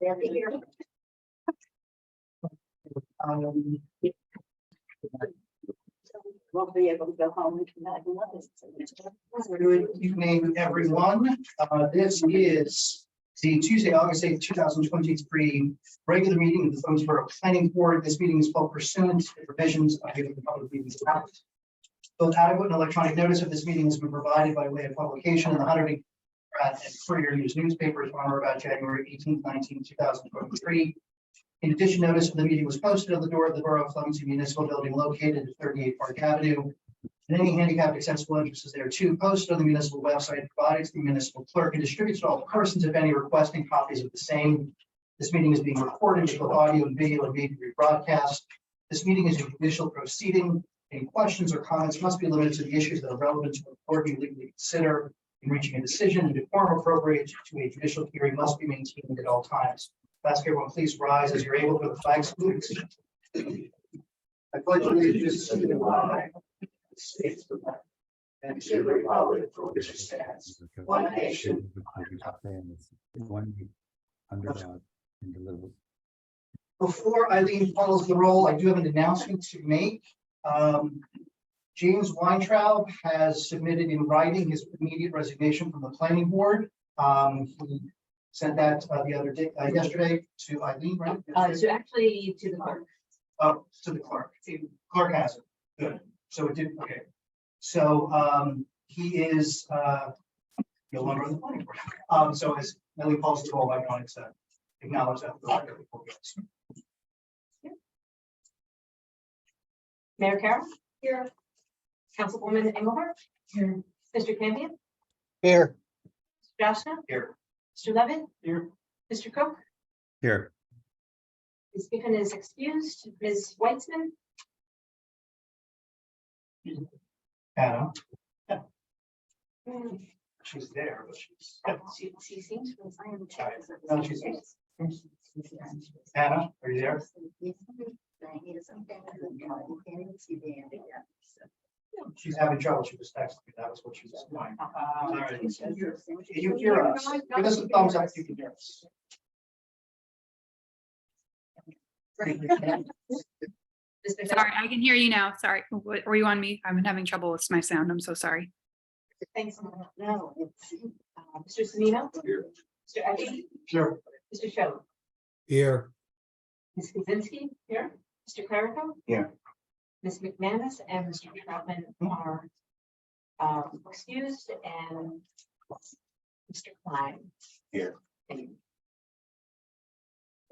Won't be able to go home tonight. Good evening, everyone. This is the Tuesday, August 8th, 2023 regular meeting of the Foxborough Planning Board. This meeting is called pursuant to the provisions of the Public Meetings Act. Both adequate and electronic notice of this meeting has been provided by way of publication in the Huntington and Courier News newspapers on or about January 18th, 19th, 2023. In addition, notice of the meeting was posted on the door of the Borough of Flemington Municipal Building located at 38 Park Avenue. And any handicapped accessible entrances there too, posted on the municipal website, provided to the municipal clerk and distributed to all persons, if any, requesting copies of the same. This meeting is being recorded with both audio and video and may be rebroadcast. This meeting is a judicial proceeding. Any questions or comments must be limited to the issues that are relevant to the board you legally consider in reaching a decision, and decorum appropriate to a judicial hearing must be maintained at all times. Ask everyone, please rise as you're able for the flag salute. I pledge allegiance to the flag of the United States of America and to the republic for which it stands, one nation. Under God, indivisible. Before Eileen follows the roll, I do have an announcement to make. James Weintraub has submitted in writing his immediate resignation from the planning board. He sent that the other day, yesterday to Eileen, right? So actually to the clerk. Oh, to the clerk. Clerk has it. Good. So it did, okay. So he is no longer on the planning board. So as Eileen calls the roll, I wanted to acknowledge that. Mayor Carroll. Here. Councilwoman Engelhardt. Here. Mr. Campion. Here. Mr. Joshua. Here. Mr. Levitt. Here. Mr. Cook. Here. Ms. Giffen is excused. Ms. Weitzman. Anna. She's there, but She seems to resign. No, she's- Anna, are you there? She's having trouble. She was texting me. That was what she was doing. All right. Can you hear us? Give us a thumbs up if you can hear us. Sorry, I can hear you now. Sorry. Were you on me? I'm having trouble with my sound. I'm so sorry. Thanks. No, it's Mr. Semino. Here. Mr. Eddie. Sure. Mr. Show. Here. Ms. Kaczynski. Here. Mr. Clerico. Here. Ms. McManus and Mr. Troutman are excused, and Mr. Klein. Here. And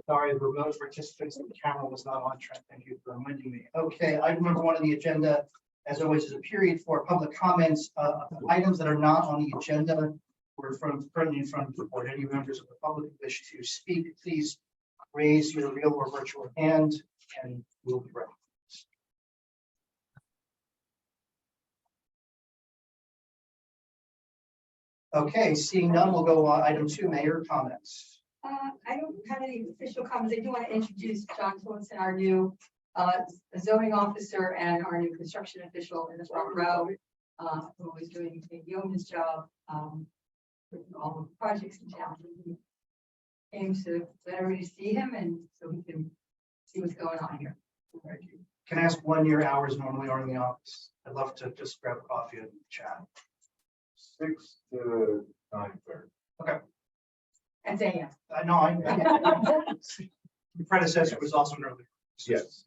Sorry, the remote participants, the camera was not on track. Thank you for reminding me. Okay, item number 1 on the agenda, as always, is a period for public comments. Items that are not on the agenda were currently in front of the board. Any members of the public who wish to speak, please raise your real or virtual hand, and we'll be ready. Okay, seeing none, we'll go on item 2, mayor comments. I don't have any official comments. I do want to introduce John Swanson, our new zoning officer and our new construction official in the front row, who is doing a yeoman's job with all the projects in town. He came to let everybody see him, and so we can see what's going on here. Thank you. Can I ask when your hours normally are in the office? I'd love to just grab a coffee and chat. 6 to 9:30. Okay. And Dan. No, the predecessor was also an early. Yes.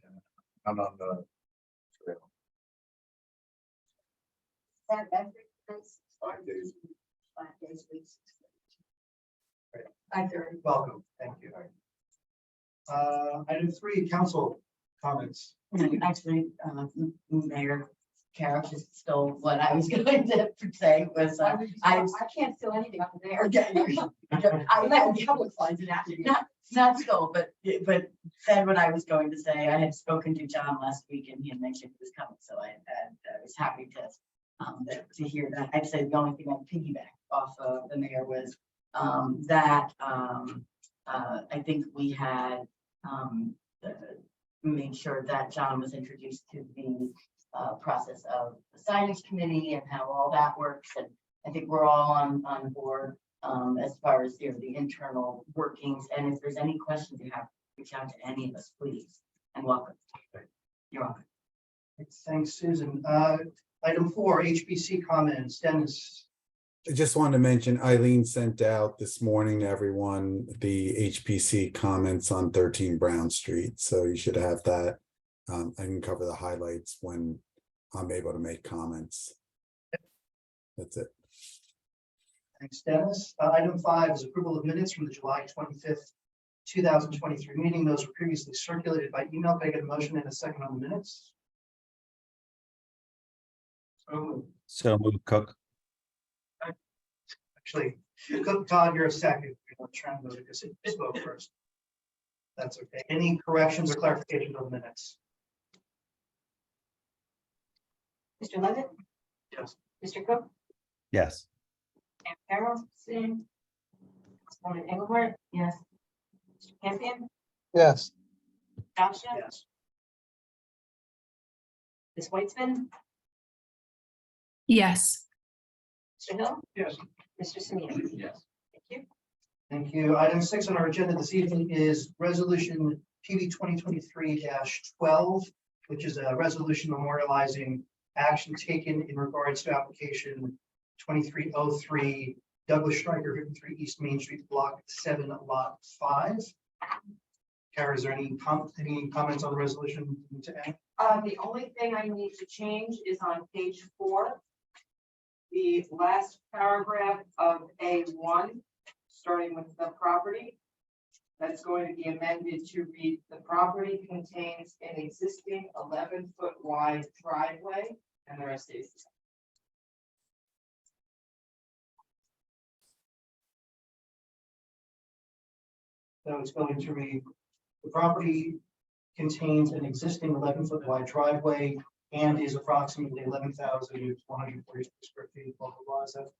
I'm on the trail. 5 days. 5 days a week. 5:30. Welcome, thank you. Item 3, council comments. Actually, Mayor Carroll just stole what I was going to say was, I can't steal anything from there. I let the public finds it after, not stole, but said what I was going to say. I had spoken to John last week and he had mentioned he was coming, so I was happy to hear that. I'd say the only thing I'd piggyback off of the mayor was that I think we had made sure that John was introduced to the process of the signage committee and how all that works. And I think we're all on board as far as, the internal workings, and if there's any questions you have, reach out to any of us, please, and welcome. You're welcome. Thanks, Susan. Item 4, HBC comments. Dennis. I just wanted to mention Eileen sent out this morning to everyone the HPC comments on 13 Brown Street, so you should have that. I can cover the highlights when I'm able to make comments. That's it. Thanks, Dennis. Item 5 is approval of minutes from the July 25th, 2023 meeting. Those were previously circulated by email. Can I get a motion and a second on the minutes? So move Cook. Actually, Todd, you're a second. We're not trying to because it spoke first. That's okay. Any corrections or clarifications on the minutes? Mr. Levitt? Yes. Mr. Cook? Yes. Sam Carroll? Same. Councilwoman Engelhardt? Yes. Mr. Campion? Yes. Joshua? Yes. Ms. Weitzman? Yes. Mr. Hill? Yes. Mr. Semino? Yes. Thank you. Thank you. Item 6 on our agenda this evening is resolution PB 2023-12, which is a resolution memorializing action taken in regards to application 2303 Douglas Stryker 53 East Main Street, Block 7, Lot 5. Kara, is there any comments on the resolution to add? The only thing I need to change is on page 4. The last paragraph of A1, starting with the property. That's going to be amended to read, the property contains an existing 11-foot wide driveway, and the rest stays the same. So it's going to read, the property contains an existing 11-foot wide driveway and is approximately 11,140 square feet. Blah, blah, blah. Is that, am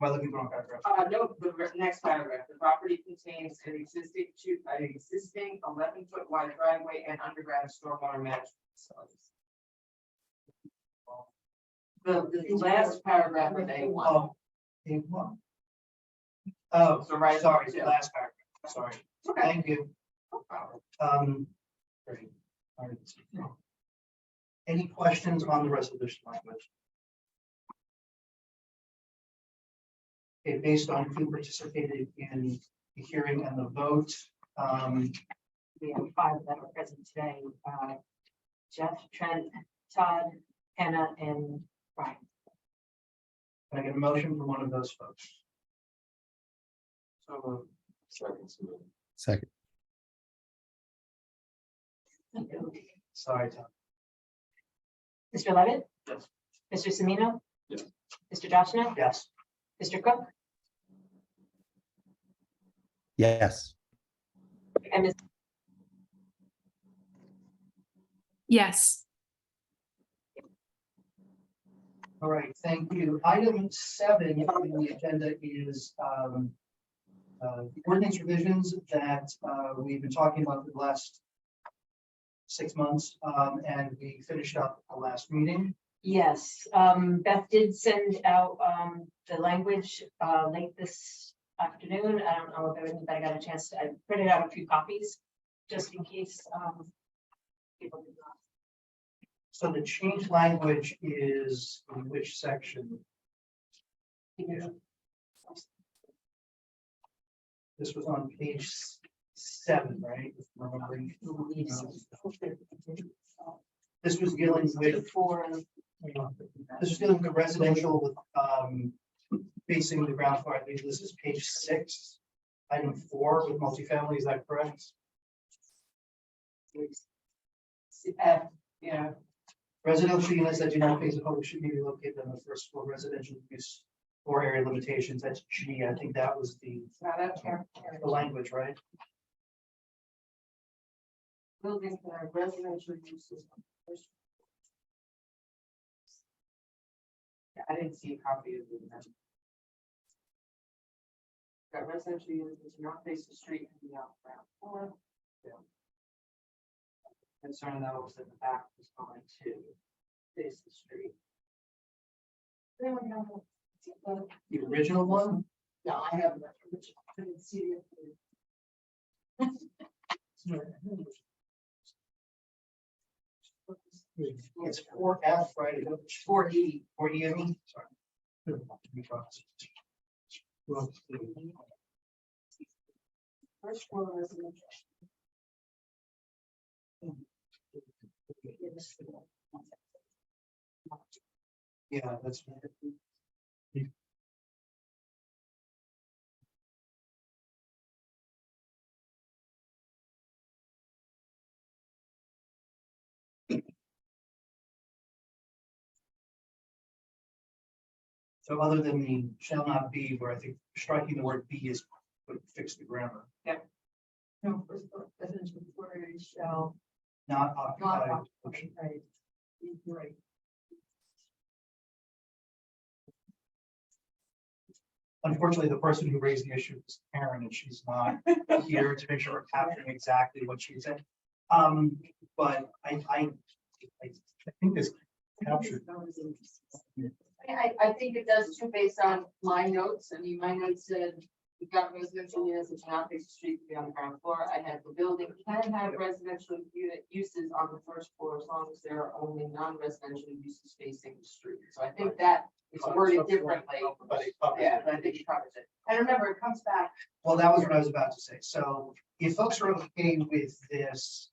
I looking for a paragraph? No, the next paragraph, the property contains an existing 11-foot wide driveway and underground stormwater management facilities. The last paragraph of A1. Oh, A1. Oh, So right. sorry, the last paragraph. Sorry. Okay. Thank you. Great. All right. Any questions on the resolution language? Okay, based on who participated in the hearing and the vote, We have 5 that are present today. Jeff, Trent, Todd, Hannah, and Brian. can I get a motion from one of those folks? Second. Sorry, Tom. Mr. Levitt? Yes. Mr. Semino? Yes. Mr. Joshua? Yes. Mr. Cook? Yes. And Ms. Yes. All right, thank you. Item 7 on the agenda is the ordinance revisions that we've been talking about for the last 6 months, and we finished up the last meeting. Yes, Beth did send out the language late this afternoon. I don't know if everybody got a chance to, I printed out a few copies just in case people did not. So the change language is in which section? Yeah. This was on page 7, right? If I'm remembering. This was dealing with this is dealing with residential with facing the ground floor. I believe this is page 6, item 4 with multifamily. Is that correct? Yeah. Residential units that do not face a public should be located on the first floor. Residential use or area limitations. That's G. I think that was the language, right? Buildings that are residential uses. Yeah, I didn't see a copy of it. Got residential units that do not face the street and be out ground floor. Concern that was at the back was going to face the street. The original one. No, I haven't. I didn't see it. It's 4F, right? 4E, 4E, I mean, sorry. First floor residential. Yeah, that's. So other than the shall not be, where I think striking the word be is would fix the grammar, No, first floor residential floor shall not not occupied. occupy, right? Right. Unfortunately, the person who raised the issue is Karen, and she's not here to make sure we're capturing exactly what she said. But I think this captured. I think it does too, based on my notes. I mean, my notes said, we've got residential units that cannot face the street to be on the ground floor. I had the building can have residential unit uses on the first floor as long as there are only non-residential uses facing the street. So I think that is worded differently. Yeah, but I think it covers it. And remember, it comes back. Well, that was what I was about to say. So if folks are okay with this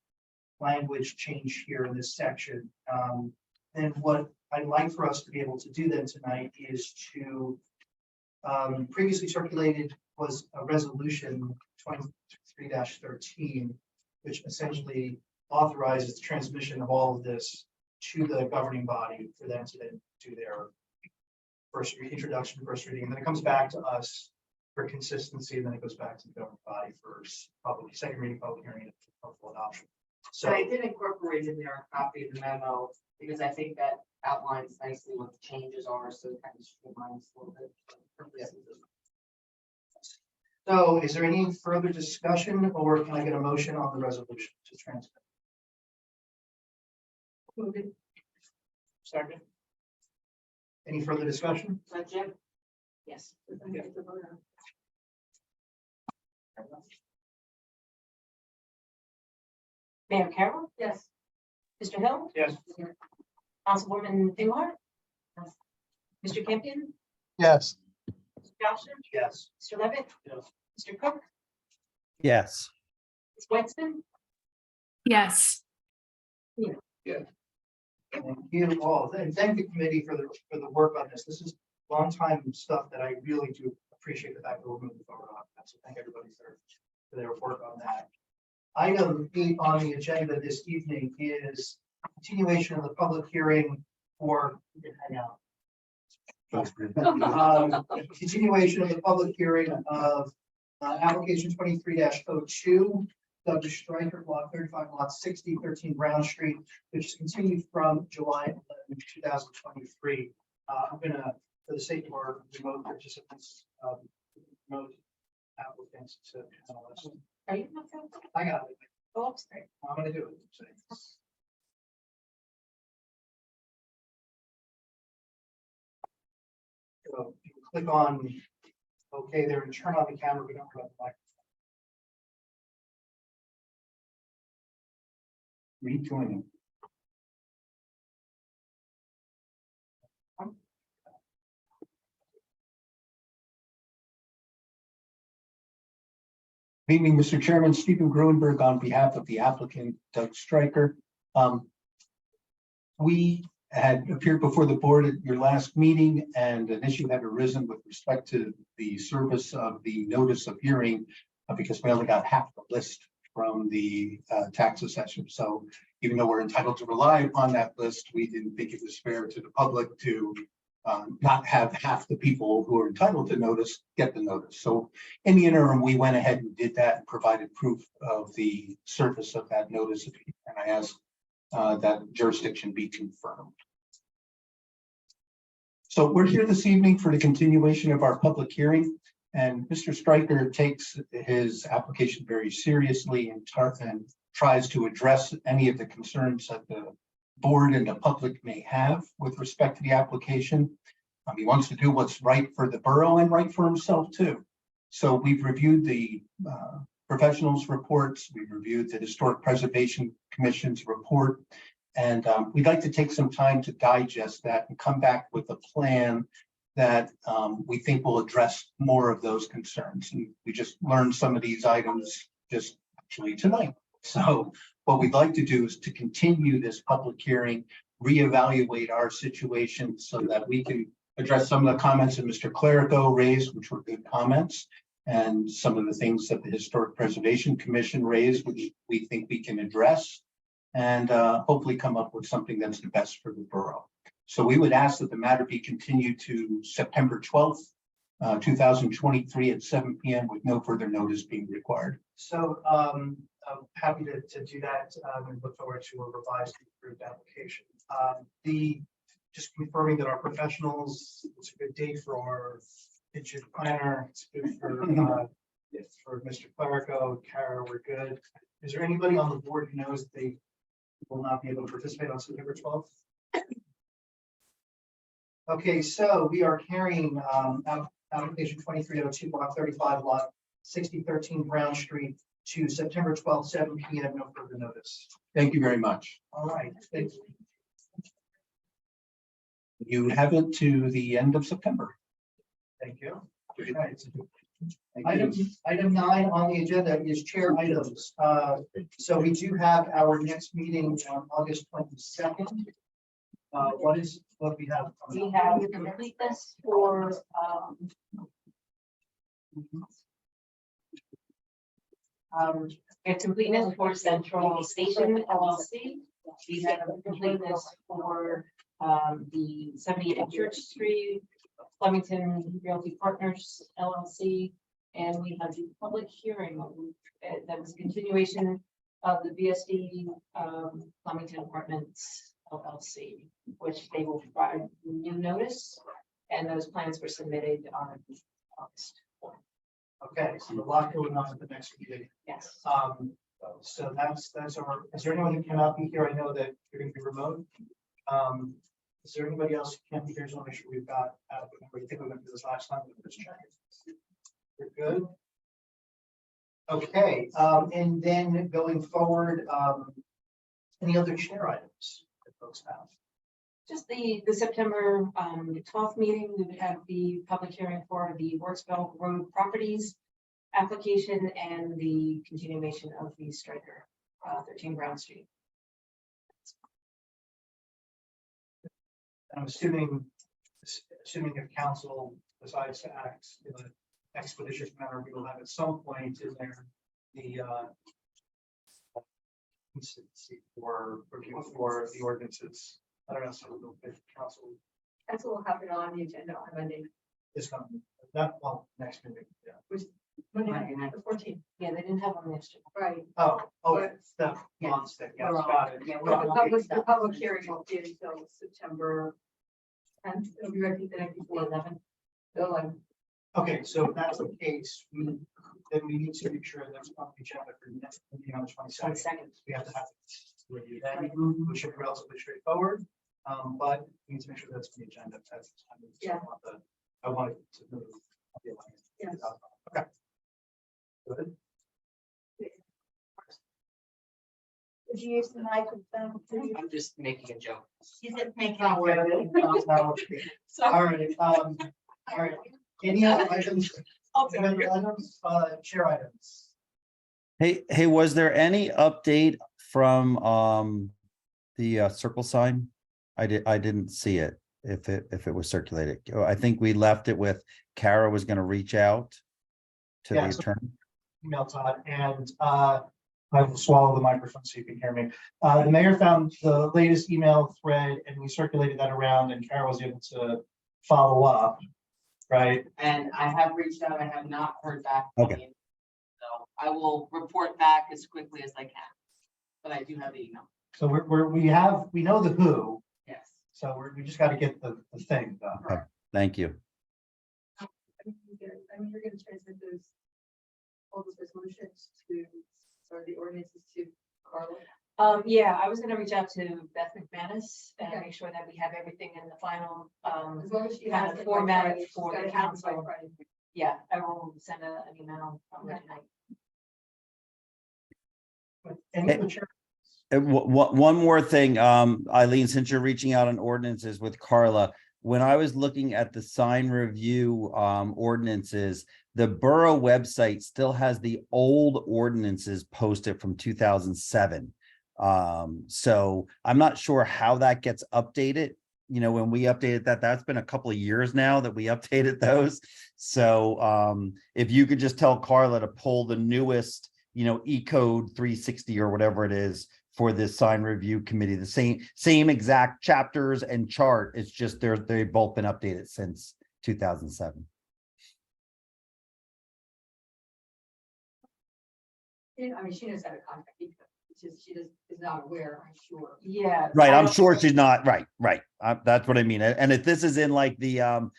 language change here in this section, then what I'd like for us to be able to do then tonight is to previously circulated was a resolution 23-13, which essentially authorizes the transmission of all of this to the governing body for them to then do their first introduction, first reading, and then it comes back to us for consistency, and then it goes back to the governing body for public second reading, public hearing, and hopeful adoption. So So I did incorporate in there a copy of the memo, because I think that outlines nicely what the changes are, so it kind of streamlines a little bit. So is there any further discussion, or can I get a motion on the resolution to transmit? Second. Any further discussion? So Jim? Yes. Mayor Carroll, Yes. Mr. Hill, Yes. Councilwoman Newhart. Mr. Campion, Yes. Mr. Johnson, Yes. Mr. Levitt. Yes. Mr. Cook, Yes. Ms. Weitzman, Yes. Thank you all, and thank the committee for the work on this. This is long time stuff that I really do appreciate the fact that we're moving forward on that. So thank everybody for their work on that. Item 8 on the agenda this evening is continuation of the public hearing for, hang out. Continuation of the public hearing of application 23-02, Douglas Stryker, lot 35, lot 60, 13 Brown Street, which is continued from July 11, 2023. I'm gonna, for the sake of our remote participants, remote applicants to panelists. are you not going to? I got it. Oh, I'm sorry. I'm gonna do it. So you can click on OK there and turn on the camera, but don't turn on the mic. Rejoining. Good evening, Mr. Chairman, Stephen Gruenberg on behalf of the applicant Doug Stryker. We had appeared before the board at your last meeting, and an issue had arisen with respect to the service of the notice of hearing because we only got half the list from the tax assessor. So even though we're entitled to rely upon that list, we didn't think it was fair to the public to not have half the people who are entitled to notice get the notice. So in the interim, we went ahead and did that and provided proof of the service of that notice. And I asked that jurisdiction be confirmed. So we're here this evening for the continuation of our public hearing. And Mr. Stryker takes his application very seriously and tries to address any of the concerns that the board and the public may have with respect to the application. He wants to do what's right for the borough and right for himself too. So we've reviewed the professionals' reports, we've reviewed the Historic Preservation Commission's report. And we'd like to take some time to digest that and come back with a plan that we think will address more of those concerns. And we just learned some of these items just actually tonight. So what we'd like to do is to continue this public hearing, reevaluate our situation so that we can address some of the comments that Mr. Clerico raised, which were good comments, and some of the things that the Historic Preservation Commission raised, which we think we can address, and hopefully come up with something that's the best for the borough. So we would ask that the matter be continued to September 12th, 2023 at 7 p.m. with no further notice being required. So I'm happy to do that and look forward to a revised approved application. Just confirming that our professionals, it's a good day for our district planner, it's good for Mr. Clerico, Kara, we're good. Is there anybody on the board who knows they will not be able to participate on September 12th? Okay, so we are carrying application 2302 block 35 lot 6013 Brown Street to September 12th, 7 p.m. No further notice. Thank you very much. All right, thank you. You have it to the end of September. Thank you. Right. Item 9 on the agenda is chair items. So we do have our next meeting on August 22nd. What we have? We have completeness for completeness for Central Station LLC. We have completeness for the 78 Church Street, Flemington Realty Partners LLC, and we have the public hearing that was a continuation of the BSD Flemington Apartments LLC, which they will provide new notice, and those plans were submitted on August 4th. Okay, so the lot going on at the next meeting. Yes. So that's our, is there anyone who cannot be here? I know that you're going to be remote. Is there anybody else who can't be here? Just want to make sure we've got, I think we went through this last time. Let's check it. We're good. Okay, and then going forward, any other chair items that folks have? Just the September 12th meeting, we would have the public hearing for the Worksville Road Properties application and the continuation of the Striker 13 Brown Street. I'm assuming if council decides to act in an expeditious manner, we will have at some point in there the for review for the ordinances. I don't know, so if council That's what will happen on the agenda on Monday, is coming, not well, next meeting, yeah. Monday, the 14th, Yeah, they didn't have one yesterday. right? Oh, But- it's the monster, yes, We're all- got it. yeah, But we're the public hearing won't be until September 10th. It'll be right the night before 11. 11. Okay, so if that's the case, then we need to make sure that's on the agenda for the next meeting on the 22nd. 22nd. We have to have to review that, which should be relatively straightforward, but we need to make sure that's on the agenda. Yeah. I want it to move. Yes. Okay. Good. Would you use the microphone, please? I'm just making a joke. He's just making. All right, all right. Any other items? Any other items, chair items? Hey, was there any update from the circle sign? I didn't see it, if it was circulated. I think we left it with Kara was gonna reach out to the Yeah, so- attorney. Email Todd, and I will swallow the microphone so you can hear me. The mayor found the latest email thread and we circulated that around and Carol was able to follow up. Right, And I have reached out, I have not heard back. from Okay. you. So I will report back as quickly as I can, but I do have the email. so we know the who, Yes. so we just got to get the thing done. Okay. Thank you. I mean, you're going to transmit all those resolutions or the ordinances to Carla. Yeah, I was gonna reach out to Beth McManus and Okay. make sure that we have everything in the final, As long as she kind has of it by formatted Friday, she's for gotta the have it by council. Friday. Yeah, I will send an email Okay. tonight. Any other chair? One more thing, Eileen, since you're reaching out on ordinances with Carla, when I was looking at the sign review ordinances, the borough website still has the old ordinances posted from 2007. So I'm not sure how that gets updated. You know, when we updated that, that's been a couple of years now that we updated those. So if you could just tell Carla to pull the newest, you know, E-code 360 or whatever it is for this sign review committee, the same exact chapters and chart. It's just they've both been updated since 2007. Yeah, I mean, she knows how to contact me, it's just, she just is not aware, I'm sure. Yeah. Right, I I'm don't- sure she's not, right. That's what I mean. And if this is in like the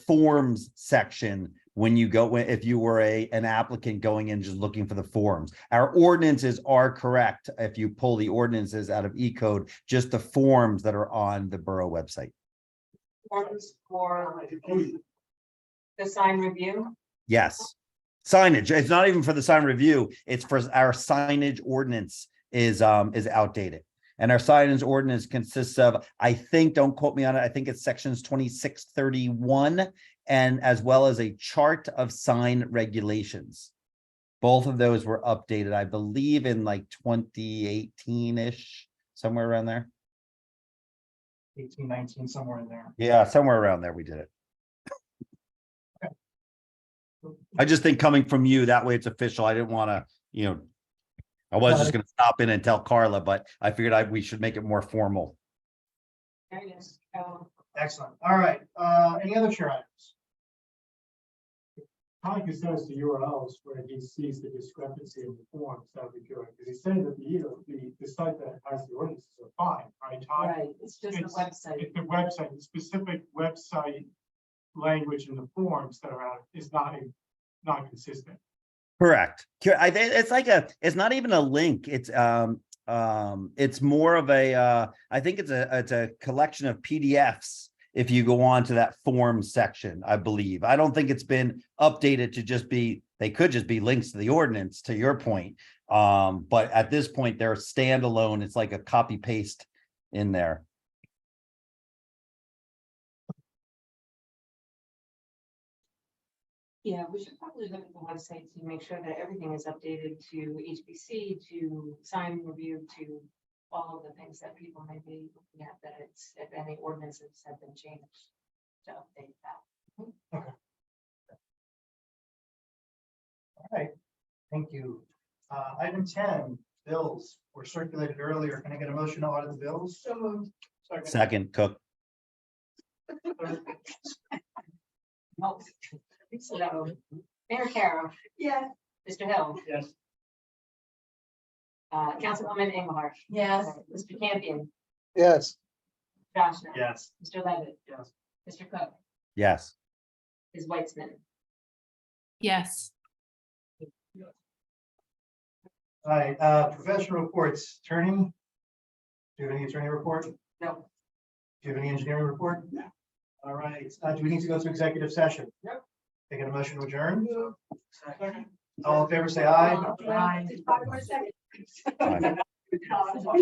forms section, when you go, if you were an applicant going in just looking for the forms, our ordinances are correct. If you pull the ordinances out of E-code, just the forms that are on the borough website. Forms for the sign review. Yes. Signage, it's not even for the sign review, it's for our signage ordinance is outdated. And our signage ordinance consists of, I think, don't quote me on it, I think it's sections 2631 and as well as a chart of sign regulations. Both of those were updated, I believe, in like 2018-ish, somewhere around there. 18, 19, somewhere in there. Yeah, somewhere around there we did it. I just think coming from you, that way it's official. I didn't want to, you know, I was just going to stop in and tell Carla, but I figured we should make it more formal. There it is. Excellent. All right. Any other chair items? Monica says the URLs where he sees the discrepancy in the forms, that would be good, because he's saying that the site that has the ordinances are fine, right, Todd? Right, it's just the website. It's the website, the specific website language in the forms that are out is not consistent. Correct. It's like it's not even a link. It's more of a, I think it's a collection of PDFs. If you go on to that form section, I believe, I don't think it's been updated to just be, they could just be links to the ordinance, to your point. But at this point, they're standalone. It's like a copy paste in there. Yeah, we should probably look at the website to make sure that everything is updated to HPC, to sign review, to all of the things that people may be looking at, that it's, if any ordinances have been changed, to update that. Okay. All right, thank you. Item 10, bills were circulated earlier. Can I get a motion to audit the bills? So moved. Second, Cook. Oh, so, Mayor Carroll, Yeah. Mr. Hill, Yes. Councilwoman Engelhardt. Yes. Mr. Campion, Yes. Josh. Now, Yes. Mr. Levitt. Yes. Mr. Cook, Yes. Ms. Weitzman. Yes. All right, professional reports, attorney? Do you have any attorney report? No. Do you have any engineering report? No. All right, do we need to go to executive session? No. Taking a motion to adjourn? All in favor, say aye. Aye. 5 more seconds. Aye. That's what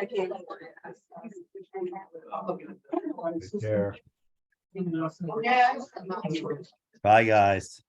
I came for. Take care. Yeah. Bye, guys.